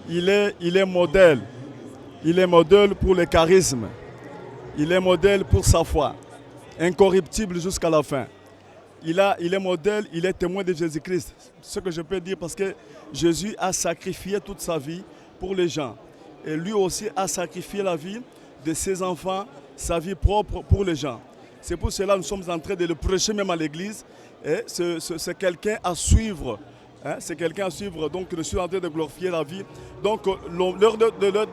il est modèle. Il est modèle pour le charisme. Il est modèle pour sa foi. Incorruptible jusqu'à la fin. Il est modèle, il est témoin de Jésus-Christ. Ce que je peux dire parce que Jésus a sacrifié toute sa vie pour les gens. Et lui aussi a sacrifié la vie de ses enfants, sa vie propre pour les gens. C'est pour cela que nous sommes en train de le prêcher même à l'église. Et c'est quelqu'un à suivre. Hein, c'est quelqu'un à suivre. Donc je suis en train de glorifier la vie. Donc leur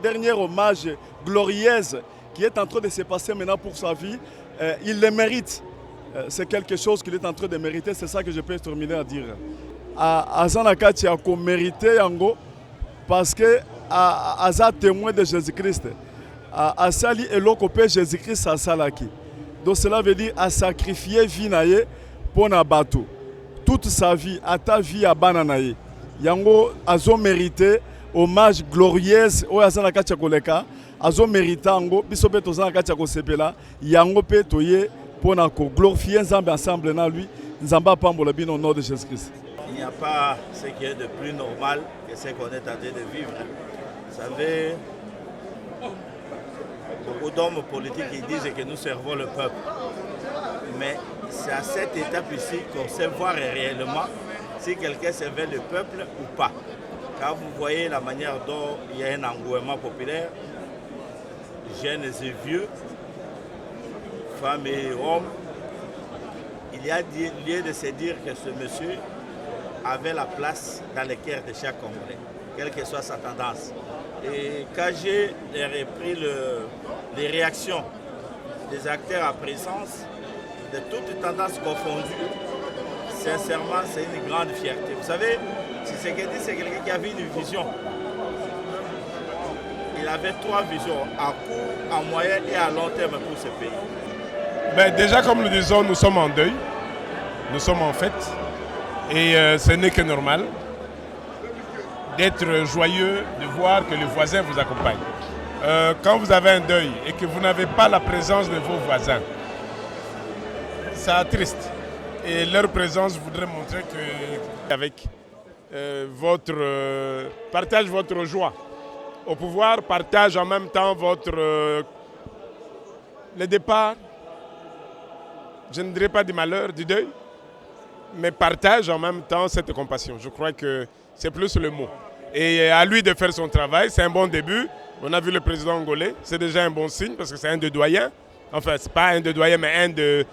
dernier hommage glorieuse qui est en train de se passer maintenant pour sa vie, il le mérite. C'est quelque chose qu'il est en train de mériter. C'est ça que je peux terminer à dire. Azanakati a mérité yango parce que Aza témoin de Jésus-Christ. Asali eloko pe Jésus-Christ a salaki. Donc cela veut dire à sacrifier vie naye pour na bateau. Toute sa vie, à ta vie à bananaye. Yango azo mérité hommage glorieuse o Azanakati a koleka. Azo mérité yango biso pe tozanakati a kosepela. Yango pe toye pour glorifier Nzambe ensemble na lui. Nzamba pambola bino au nom de Jésus-Christ. Il n'y a pas ce qui est de plus normal que ce qu'on est en train de vivre. Vous savez, beaucoup d'hommes politiques qui disent que nous servons le peuple. Mais c'est à cette étape ici qu'on sait voir réellement si quelqu'un servait le peuple ou pas. Quand vous voyez la manière dont il y a un engouement populaire, jeunes et vieux, femmes et hommes, il y a lieu de se dire que ce monsieur avait la place dans le cœur de chaque Congolais, quelle que soit sa tendance. Et quand j'ai repris les réactions des acteurs en présence, de toutes tendances confondues, sincèrement, c'est une grande fierté. Vous savez, Tshisekedi, c'est quelqu'un qui avait une vision. Il avait 3 visions, à court, à moyen et à long terme pour ce pays. Ben déjà, comme nous disons, nous sommes en deuil, nous sommes en fête, et ce n'est que normal d'être joyeux, de voir que le voisin vous accompagne. Quand vous avez un deuil et que vous n'avez pas la présence de vos voisins, ça attriste. Et leur présence voudrait montrer que, avec partage votre joie. Au pouvoir, partage en même temps le départ, je ne dirais pas du malheur, du deuil, mais partage en même temps cette compassion. Je crois que c'est plus le mot. Et à lui de faire son travail, c'est un bon début. On a vu le président angolais, c'est déjà un bon signe parce que c'est un de doyens. Enfin, ce n'est pas un de doyens, mais un de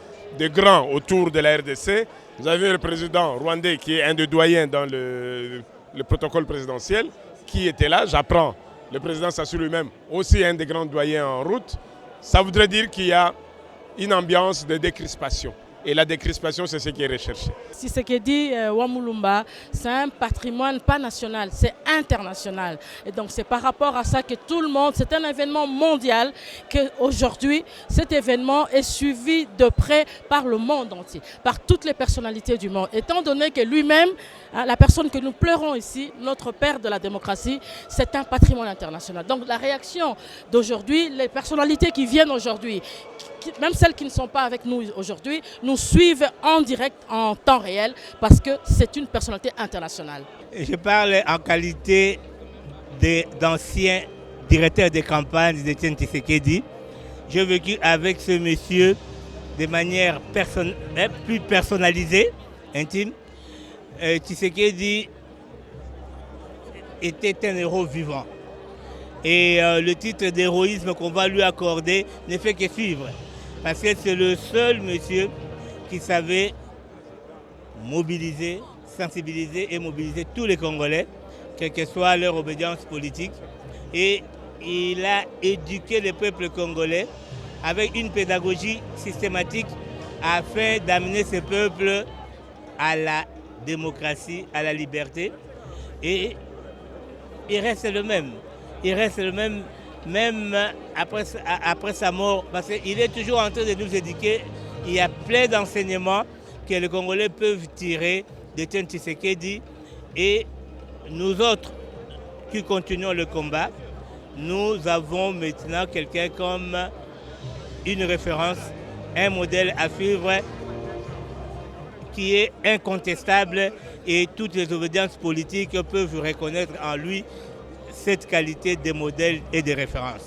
grands autour de la RDC. Vous avez le président rwandais qui est un de doyens dans le protocole présidentiel, qui était là, j'apprends. Le président Sassou lui-même, aussi un des grands doyens en route. Ça voudrait dire qu'il y a une ambiance de décrispation. Et la décrispation, c'est ce qui est recherché. Si ce que dit Wamulumba, c'est un patrimoine pas national, c'est international. Et donc c'est par rapport à ça que tout le monde, c'est un événement mondial, qu'aujourd'hui, cet événement est suivi de près par le monde entier, par toutes les personnalités du monde. Étant donné que lui-même, la personne que nous pleurons ici, notre père de la démocratie, c'est un patrimoine international. Donc la réaction d'aujourd'hui, les personnalités qui viennent aujourd'hui, même celles qui ne sont pas avec nous aujourd'hui, nous suivent en direct, en temps réel, parce que c'est une personnalité internationale. Je parle en qualité d'ancien directeur de campagne d'Étienne Tshisekedi. J'ai vécu avec ce monsieur de manière plus personnalisée, intime. Tshisekedi était un héros vivant. Et le titre d'héroïsme qu'on va lui accorder ne fait que suivre. Parce que c'est le seul monsieur qui savait mobiliser, sensibiliser et mobiliser tous les Congolais, quelle que soit leur obédience politique. Et il a éduqué le peuple congolais avec une pédagogie systématique afin d'amener ce peuple à la démocratie, à la liberté. Et il reste le même. Il reste le même, même après sa mort, parce qu'il est toujours en train de nous éduquer. Il y a plein d'enseignements que les Congolais peuvent tirer d'Étienne Tshisekedi. Et nous autres qui continuons le combat, nous avons maintenant quelqu'un comme une référence, un modèle à suivre qui est incontestable et toutes les obédiences politiques peuvent reconnaître en lui cette qualité de modèle et de référence.